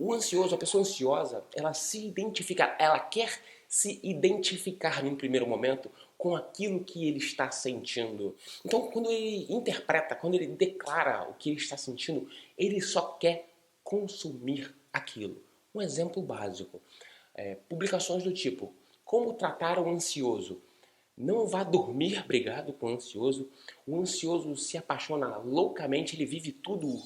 O ansioso, a pessoa ansiosa, ela se identifica, ela quer se identificar num primeiro momento com aquilo que ele está sentindo. Então, quando ele interpreta, quando ele declara o que ele está sentindo, ele só quer consumir aquilo. Um exemplo básico, publicações do tipo, como tratar o ansioso? Não vá dormir brigado com o ansioso. O ansioso se apaixona loucamente, ele vive tudo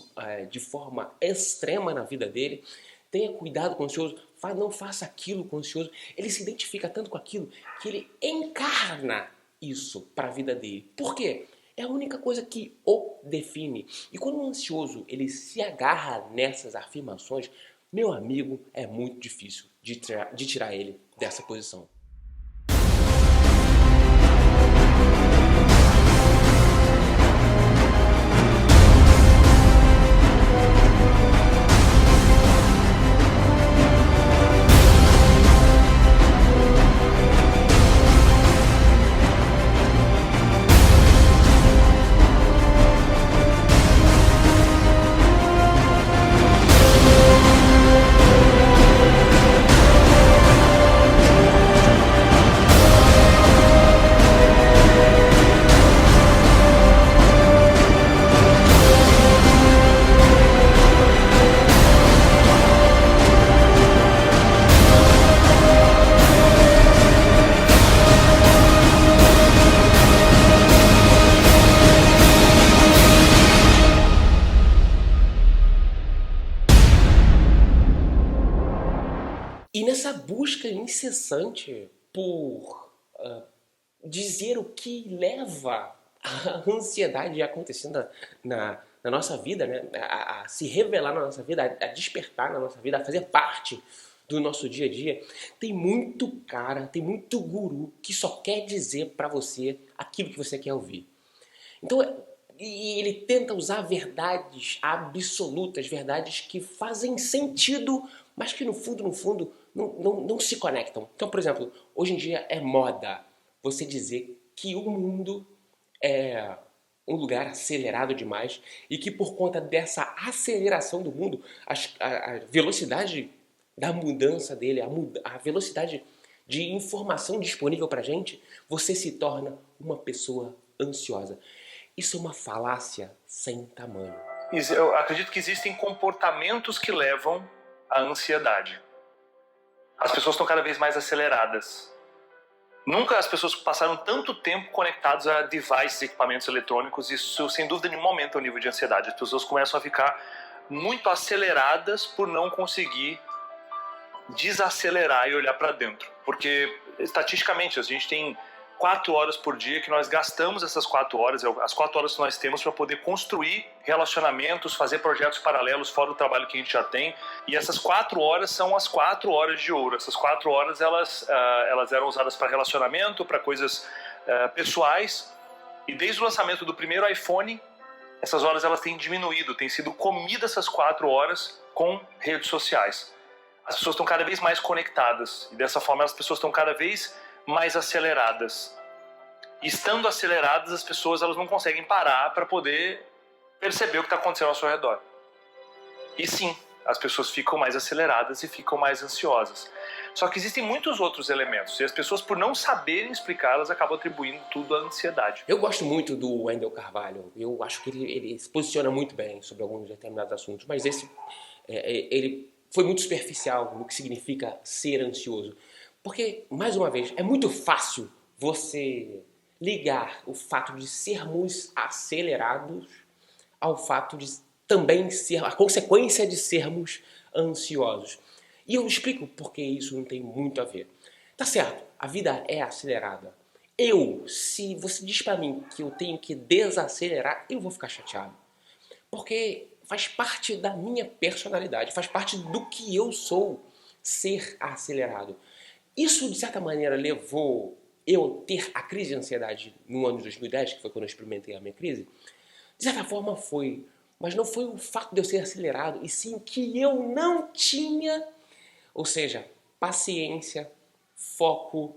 de forma extrema na vida dele. Tenha cuidado com o ansioso, não faça aquilo com o ansioso. Ele se identifica tanto com aquilo que ele encarna isso para a vida dele. Por quê? É a única coisa que o define. E quando o ansioso ele se agarra nessas afirmações, meu amigo, é muito difícil de tirar ele dessa posição. E nessa busca incessante por dizer o que leva a ansiedade a acontecer na nossa vida, né? A se revelar na nossa vida, a despertar na nossa vida, a fazer parte do nosso dia a dia, tem muito cara, tem muito guru que só quer dizer pra você aquilo que você quer ouvir. Então, e ele tenta usar verdades absolutas, verdades que fazem sentido, mas que no fundo, não se conectam. Então, por exemplo, hoje em dia é moda você dizer que o mundo é um lugar acelerado demais e que por conta dessa aceleração do mundo, a velocidade da mudança dele, a velocidade de informação disponível pra gente, você se torna uma pessoa ansiosa. Isso é uma falácia sem tamanho. Eu acredito que existem comportamentos que levam à ansiedade. As pessoas estão cada vez mais aceleradas. Nunca as pessoas passaram tanto tempo conectadas a devices, equipamentos eletrônicos. Isso, sem dúvida nenhuma, aumenta o nível de ansiedade. As pessoas começam a ficar muito aceleradas por não conseguir desacelerar e olhar para dentro. Porque, estatisticamente, a gente tem 4 horas por dia que nós gastamos essas 4 horas, as 4 horas que nós temos para poder construir relacionamentos, fazer projetos paralelos fora do trabalho que a gente já tem. E essas 4 horas são as 4 horas de ouro. Essas 4 horas elas eram usadas para relacionamento, para coisas pessoais. E desde o lançamento do primeiro iPhone, essas horas elas têm diminuído, têm sido comidas essas 4 horas com redes sociais. As pessoas estão cada vez mais conectadas e dessa forma as pessoas estão cada vez mais aceleradas. E estando aceleradas, as pessoas elas não conseguem parar para poder perceber o que está acontecendo ao seu redor. E sim, as pessoas ficam mais aceleradas e ficam mais ansiosas. Só que existem muitos outros elementos e as pessoas, por não saberem explicar, elas acabam atribuindo tudo à ansiedade. Eu gosto muito do Wendell Carvalho. Eu acho que ele se posiciona muito bem sobre alguns determinados assuntos, mas ele foi muito superficial no que significa ser ansioso. Porque, mais uma vez, é muito fácil você ligar o fato de sermos acelerados ao fato de também ser a consequência de sermos ansiosos. E eu explico porque isso não tem muito a ver. Tá certo, a vida é acelerada. Se você diz pra mim que eu tenho que desacelerar, eu vou ficar chateado. Porque faz parte da minha personalidade, faz parte do que eu sou ser acelerado. Isso, de certa maneira, levou eu ter a crise de ansiedade no ano de 2010, que foi quando eu experimentei a minha crise. De certa forma foi, mas não foi o fato de eu ser acelerado, e sim o que eu não tinha, ou seja, paciência, foco,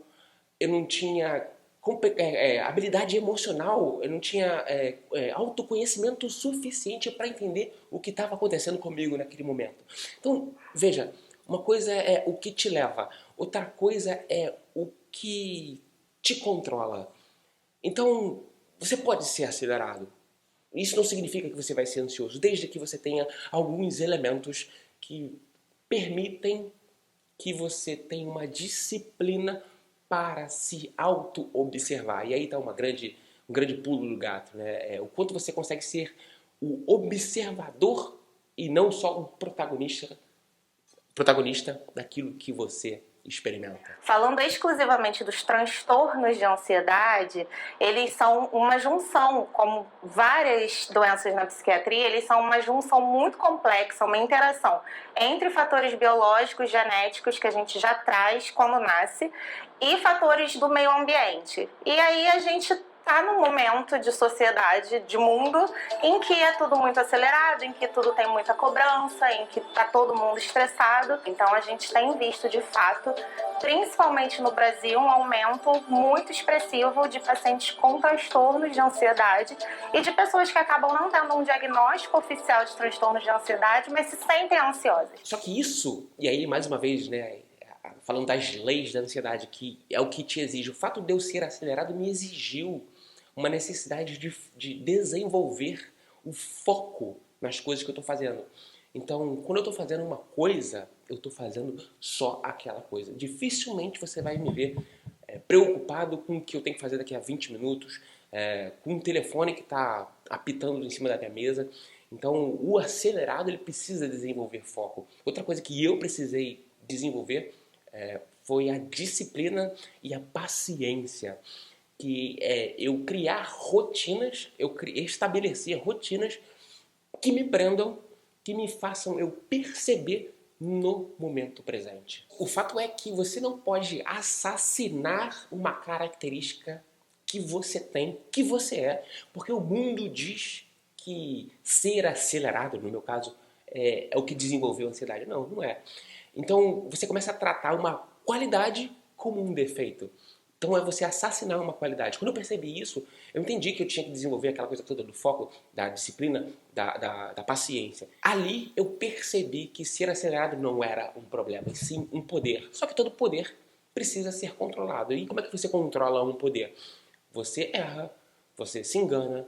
eu não tinha habilidade emocional, eu não tinha autoconhecimento suficiente para entender o que estava acontecendo comigo naquele momento. Então, veja, uma coisa é o que te leva, outra coisa é o que te controla. Então, você pode ser acelerado. Isso não significa que você vai ser ansioso, desde que você tenha alguns elementos que permitem que você tenha uma disciplina para se auto-observar. E aí está um grande pulo do gato, né? O quanto você consegue ser o observador e não só o protagonista daquilo que você experimenta. Falando exclusivamente dos transtornos de ansiedade, eles são uma junção, como várias doenças na psiquiatria, eles são uma junção muito complexa, uma interação entre fatores biológicos, genéticos, que a gente já traz quando nasce, e fatores do meio ambiente. E aí a gente está num momento de sociedade, de mundo, em que é tudo muito acelerado, em que tudo tem muita cobrança, em que está todo mundo estressado. Então a gente tem visto, de fato, principalmente no Brasil, um aumento muito expressivo de pacientes com transtornos de ansiedade e de pessoas que acabam não tendo um diagnóstico oficial de transtornos de ansiedade, mas se sentem ansiosas. Só que isso, e aí mais uma vez, né, falando das leis da ansiedade, que é o que te exige, o fato de eu ser acelerado me exigiu uma necessidade de desenvolver o foco nas coisas que eu estou fazendo. Então, quando eu estou fazendo uma coisa, eu estou fazendo só aquela coisa. Dificilmente você vai me ver preocupado com o que eu tenho que fazer daqui a 20 minutos, com um telefone que está apitando em cima da minha mesa. Então, o acelerado ele precisa desenvolver foco. Outra coisa que eu precisei desenvolver foi a disciplina e a paciência. Que eu criar rotinas, estabelecer rotinas que me prendam, que me façam eu perceber no momento presente. O fato é que você não pode assassinar uma característica que você tem, que você é, porque o mundo diz que ser acelerado, no meu caso, é o que desenvolveu a ansiedade. Não, não é. Então você começa a tratar uma qualidade como um defeito. Então é você assassinar uma qualidade. Quando eu percebi isso, eu entendi que eu tinha que desenvolver aquela coisa toda do foco, da disciplina, da paciência. Ali eu percebi que ser acelerado não era um problema, e sim um poder. Só que todo poder precisa ser controlado. E como é que você controla um poder? Você erra, você se engana,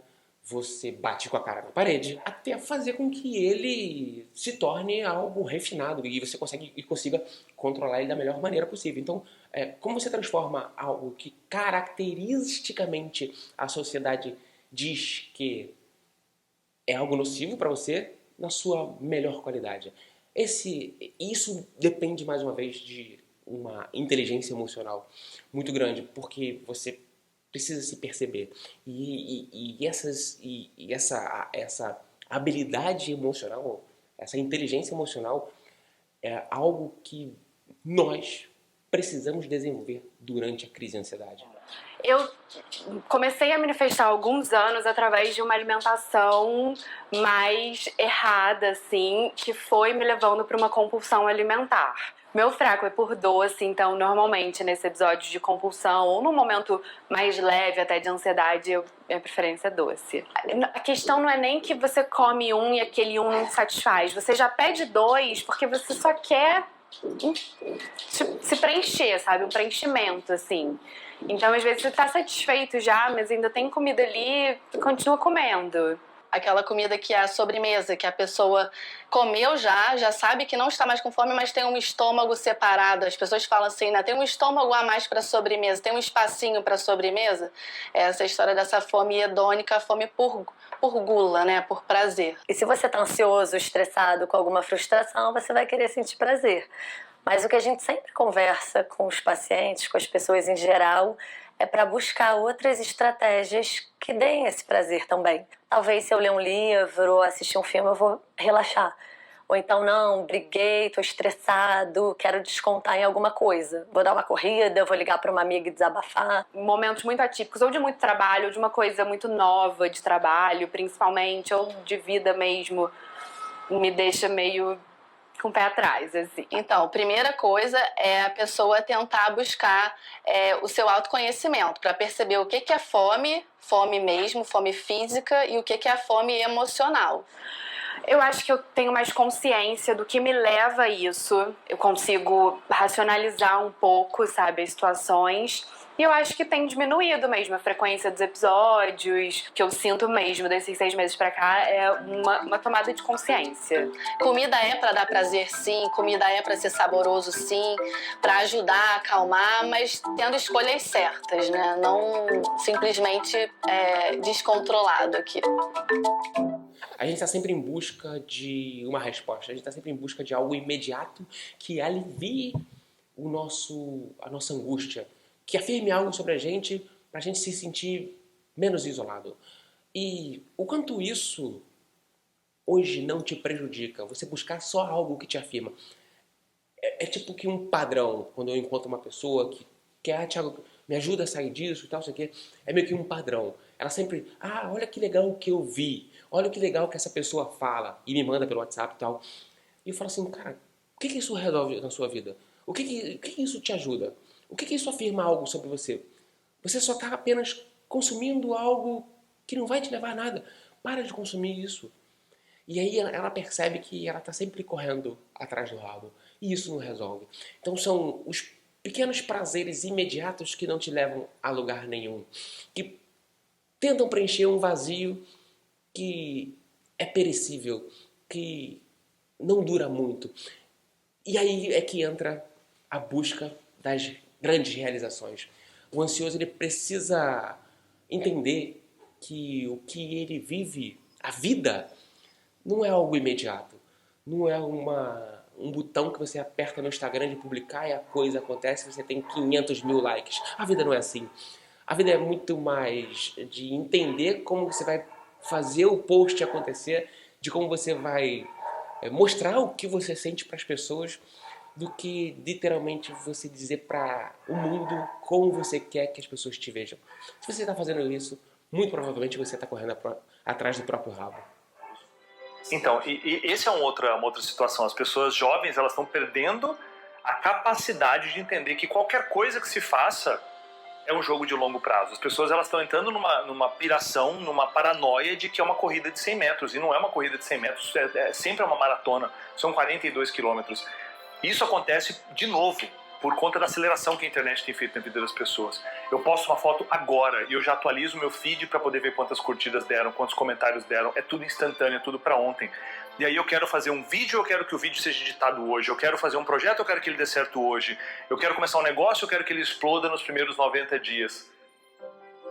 você bate com a cara na parede, até fazer com que ele se torne algo refinado e você consiga controlar ele da melhor maneira possível. Então, como você transforma algo que caracteristicamente a sociedade diz que é algo nocivo para você na sua melhor qualidade? Isso depende, mais uma vez, de uma inteligência emocional muito grande, porque você precisa se perceber. E essa habilidade emocional, essa inteligência emocional é algo que nós precisamos desenvolver durante a crise de ansiedade. Eu comecei a manifestar há alguns anos através de uma alimentação mais errada, assim, que foi me levando para uma compulsão alimentar. Meu fraco é por doce, então normalmente nesse episódio de compulsão ou num momento mais leve até de ansiedade, minha preferência é doce. A questão não é nem que você come um e aquele um não te satisfaz, você já pede dois porque você só quer se preencher, sabe? Um preenchimento, assim. Então às vezes você tá satisfeito já, mas ainda tem comida ali, continua comendo. Aquela comida que é a sobremesa, que a pessoa comeu já sabe que não está mais com fome, mas tem um estômago separado. As pessoas falam assim, né? Tem um estômago a mais para sobremesa, tem um espacinho para sobremesa. Essa história dessa fome hedônica, a fome por gula, né? Por prazer. E se você tá ansioso, estressado, com alguma frustração, você vai querer sentir prazer. Mas o que a gente sempre conversa com os pacientes, com as pessoas em geral, é para buscar outras estratégias que deem esse prazer também. Talvez se eu ler um livro ou assistir um filme eu vou relaxar. Ou então, não, briguei, tô estressado, quero descontar em alguma coisa. Vou dar uma corrida, vou ligar para uma amiga e desabafar. Momentos muito atípicos, ou de muito trabalho, ou de uma coisa muito nova de trabalho, principalmente, ou de vida mesmo, me deixa meio com o pé atrás, assim. Então, primeira coisa é a pessoa tentar buscar o seu autoconhecimento para perceber o que é fome, fome mesmo, fome física, e o que é a fome emocional. Eu acho que eu tenho mais consciência do que me leva a isso. Eu consigo racionalizar um pouco, sabe, as situações. E eu acho que tem diminuído mesmo a frequência dos episódios. O que eu sinto mesmo desses 6 meses pra cá é uma tomada de consciência. Comida é para dar prazer, sim. Comida é para ser saboroso, sim. Para ajudar a acalmar, mas tendo escolhas certas, né? Não simplesmente descontrolado aqui. A gente está sempre em busca de uma resposta, a gente está sempre em busca de algo imediato que alivie a nossa angústia, que afirme algo sobre a gente para a gente se sentir menos isolado. E o quanto isso hoje não te prejudica, você buscar só algo que te afirma. É tipo que um padrão, quando eu encontro uma pessoa que quer, Thiago, me ajuda a sair disso e tal, isso aqui, é meio que um padrão. Ela sempre, olha que legal que eu vi, olha que legal que essa pessoa fala e me manda pelo WhatsApp e tal. E eu falo assim, cara, o que isso resolve na sua vida? O que isso te ajuda? O que isso afirma algo sobre você? Você só está apenas consumindo algo que não vai te levar a nada. Para de consumir isso. E aí ela percebe que ela está sempre correndo atrás do rabo. E isso não resolve. Então são os pequenos prazeres imediatos que não te levam a lugar nenhum. Que tentam preencher um vazio que é perecível, que não dura muito. E aí é que entra a busca das grandes realizações. O ansioso ele precisa entender que o que ele vive, a vida, não é algo imediato. Não é um botão que você aperta no Instagram de publicar e a coisa acontece e você tem 500 mil likes. A vida não é assim. A vida é muito mais de entender como você vai fazer o post acontecer, de como você vai mostrar o que você sente para as pessoas, do que literalmente você dizer para o mundo como você quer que as pessoas te vejam. Se você está fazendo isso, muito provavelmente você está correndo atrás do próprio rabo. Então, e esse é uma outra situação. As pessoas jovens, elas estão perdendo a capacidade de entender que qualquer coisa que se faça é um jogo de longo prazo. As pessoas elas estão entrando numa piração, numa paranoia de que é uma corrida de 100 metros. E não é uma corrida de 100 metros, sempre é uma maratona. São 42 quilômetros. Isso acontece, de novo, por conta da aceleração que a internet tem feito na vida das pessoas. Eu posto uma foto agora e eu já atualizo meu feed para poder ver quantas curtidas deram, quantos comentários deram. É tudo instantâneo, é tudo para ontem. E aí eu quero fazer um vídeo, eu quero que o vídeo seja editado hoje. Eu quero fazer um projeto, eu quero que ele dê certo hoje. Eu quero começar um negócio, eu quero que ele exploda nos primeiros 90 dias.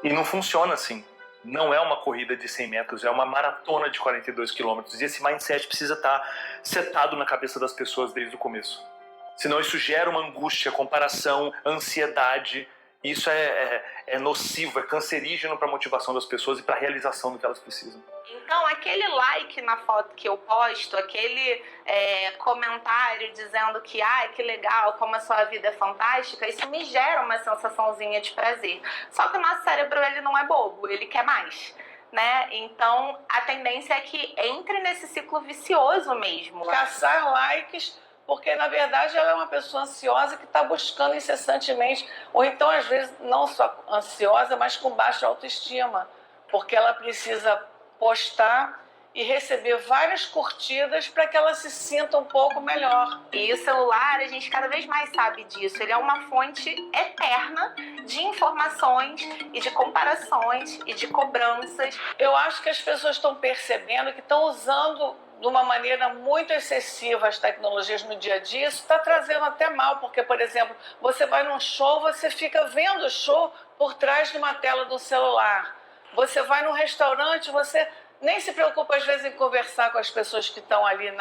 E não funciona assim. Não é uma corrida de 100 metros, é uma maratona de 42 quilômetros. E esse mindset precisa estar setado na cabeça das pessoas desde o começo. Senão isso gera uma angústia, comparação, ansiedade. Isso é nocivo, é cancerígeno para a motivação das pessoas e para a realização do que elas precisam. Então, aquele like na foto que eu posto, aquele comentário dizendo que que legal, como a sua vida é fantástica, isso me gera uma sensaçãozinha de prazer. Só que o nosso cérebro ele não é bobo, ele quer mais. Né? Então, a tendência é que entre nesse ciclo vicioso mesmo. Caçar likes, porque na verdade ela é uma pessoa ansiosa que está buscando incessantemente, ou então às vezes não só ansiosa, mas com baixa autoestima, porque ela precisa postar e receber várias curtidas para que ela se sinta um pouco melhor. E o celular, a gente cada vez mais sabe disso, ele é uma fonte eterna de informações e de comparações e de cobranças. Eu acho que as pessoas estão percebendo que estão usando de uma maneira muito excessiva as tecnologias no dia a dia. Isso está trazendo até mal, porque, por exemplo, você vai num show, você fica vendo o show por trás de uma tela do celular. Você vai num restaurante, você nem se preocupa às vezes em conversar com as pessoas que estão ali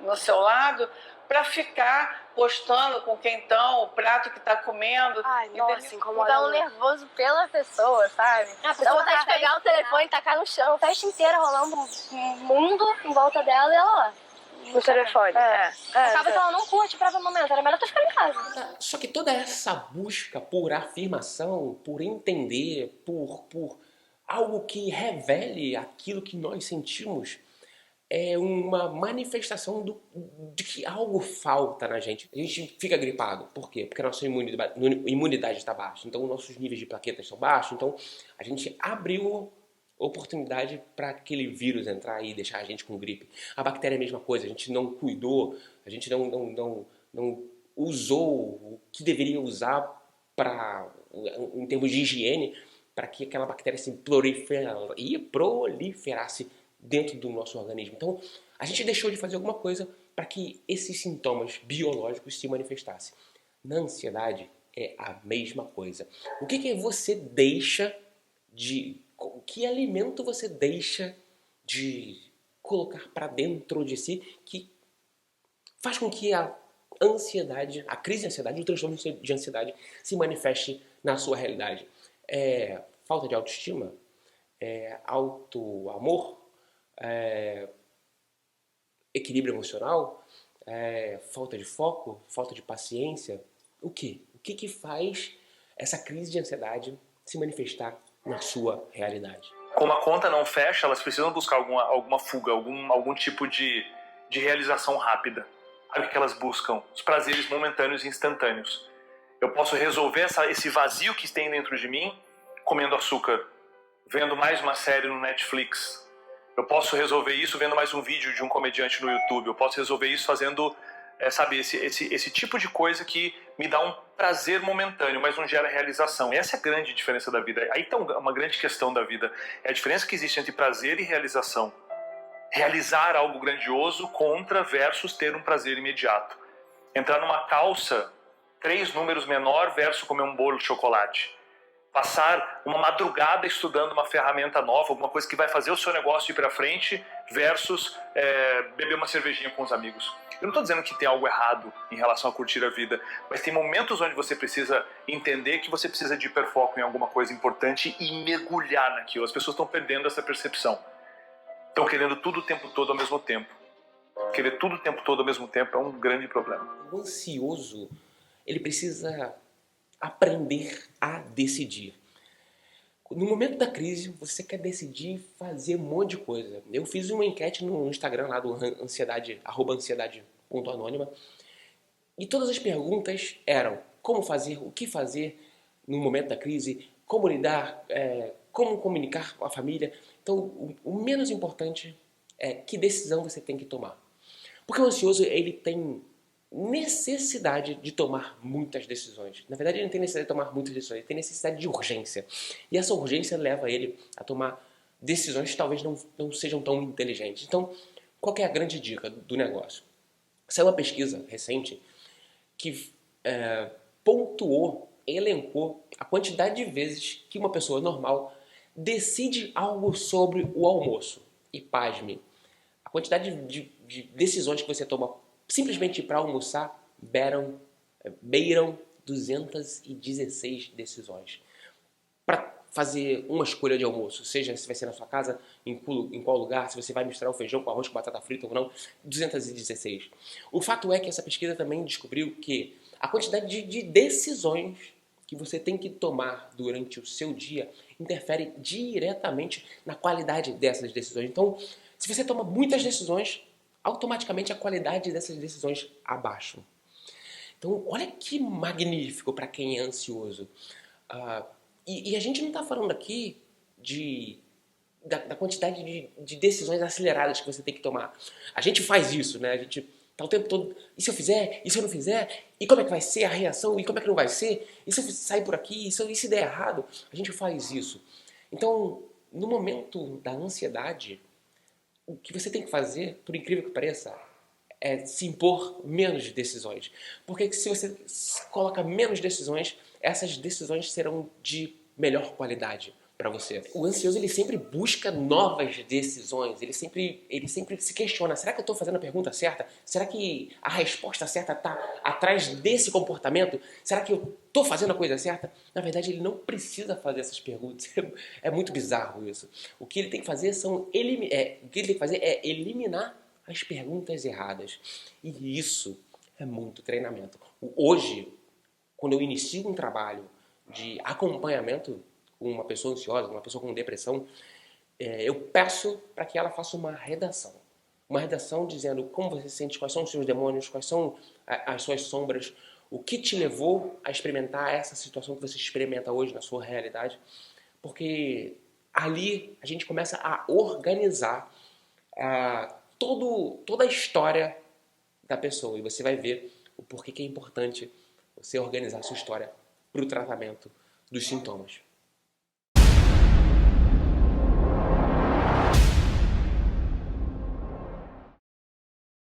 no seu lado, para ficar postando com quem estão, o prato que está comendo. Ai, nossa, incomoda um nervoso pela pessoa, sabe? A pessoa vontade de pegar o telefone e tacar no chão, a festa inteira rolando um mundo em volta dela e ela lá. No telefone. Acaba que ela não curte o próprio momento, era melhor tu ficar em casa. Só que toda essa busca por afirmação, por entender, por algo que revele aquilo que nós sentimos, é uma manifestação de que algo falta na gente. A gente fica gripado. Por quê? Porque a nossa imunidade está baixa. Então, nossos níveis de plaquetas estão baixos. Então, a gente abriu oportunidade para aquele vírus entrar e deixar a gente com gripe. A bactéria é a mesma coisa. A gente não cuidou, a gente não usou o que deveria usar em termos de higiene para que aquela bactéria se proliferasse dentro do nosso organismo. Então, a gente deixou de fazer alguma coisa para que esses sintomas biológicos se manifestassem. Na ansiedade é a mesma coisa. O que você deixa que alimento você deixa de colocar para dentro de si que faz com que a ansiedade, a crise de ansiedade, o transtorno de ansiedade se manifeste na sua realidade? É falta de autoestima? É auto-amor? Equilíbrio emocional? Falta de foco? Falta de paciência? O quê? O que faz essa crise de ansiedade se manifestar na sua realidade? Como a conta não fecha, elas precisam buscar alguma fuga, algum tipo de realização rápida. Sabe o que elas buscam? Os prazeres momentâneos e instantâneos. Eu posso resolver esse vazio que tem dentro de mim comendo açúcar, vendo mais uma série no Netflix. Eu posso resolver isso vendo mais um vídeo de um comediante no YouTube. Eu posso resolver isso fazendo, esse tipo de coisa que me dá um prazer momentâneo, mas não gera realização. E essa é a grande diferença da vida. Aí está uma grande questão da vida. É a diferença que existe entre prazer e realização. Realizar algo grandioso versus ter um prazer imediato. Entrar numa calça 3 números menor versus comer um bolo de chocolate. Passar uma madrugada estudando uma ferramenta nova, alguma coisa que vai fazer o seu negócio ir para frente, versus beber uma cervejinha com os amigos. Eu não estou dizendo que tem algo errado em relação a curtir a vida, mas tem momentos onde você precisa entender que você precisa de hiperfoco em alguma coisa importante e mergulhar naquilo. As pessoas estão perdendo essa percepção. Estão querendo tudo o tempo todo ao mesmo tempo. Querer tudo o tempo todo ao mesmo tempo é um grande problema. O ansioso, ele precisa aprender a decidir. No momento da crise, você quer decidir fazer um monte de coisa. Eu fiz uma enquete no Instagram lá do @ansiedade.anônima, e todas as perguntas eram como fazer, o que fazer no momento da crise, como lidar, como comunicar com a família. Então, o menos importante é que decisão você tem que tomar. Porque o ansioso, ele tem necessidade de tomar muitas decisões. Na verdade, ele não tem necessidade de tomar muitas decisões, ele tem necessidade de urgência. E essa urgência leva ele a tomar decisões que talvez não sejam tão inteligentes. Então, qual que é a grande dica do negócio? Saiu uma pesquisa recente que elencou a quantidade de vezes que uma pessoa normal decide algo sobre o almoço. E pasme, a quantidade de decisões que você toma simplesmente para almoçar beiram 216 decisões. Para fazer uma escolha de almoço, seja se vai ser na sua casa, em qual lugar, se você vai misturar o feijão com arroz com batata frita ou não, 216. O fato é que essa pesquisa também descobriu que a quantidade de decisões que você tem que tomar durante o seu dia interfere diretamente na qualidade dessas decisões. Então, se você toma muitas decisões, automaticamente a qualidade dessas decisões abaixa. Então, olha que magnífico para quem é ansioso. E a gente não está falando aqui da quantidade de decisões aceleradas que você tem que tomar. A gente faz isso, né? A gente tá o tempo todo, e se eu fizer? E se eu não fizer? E como é que vai ser a reação? E como é que não vai ser? E se eu sair por aqui? E se der errado? A gente faz isso. Então, no momento da ansiedade, o que você tem que fazer, por incrível que pareça, é se impor menos decisões. Porque se você coloca menos decisões, essas decisões serão de melhor qualidade para você. O ansioso, ele sempre busca novas decisões, ele sempre se questiona, será que eu estou fazendo a pergunta certa? Será que a resposta certa está atrás desse comportamento? Será que eu estou fazendo a coisa certa? Na verdade, ele não precisa fazer essas perguntas, é muito bizarro isso. O que ele tem que fazer é eliminar as perguntas erradas. E isso é muito treinamento. Hoje, quando eu inicio um trabalho de acompanhamento com uma pessoa ansiosa, uma pessoa com depressão, eu peço para que ela faça uma redação. uma redação dizendo como você se sente, quais são os seus demônios, quais são as suas sombras, o que te levou a experimentar essa situação que você experimenta hoje na sua realidade, porque ali a gente começa a organizar toda a história da pessoa, e você vai ver o porquê que é importante você organizar a sua história para o tratamento dos sintomas.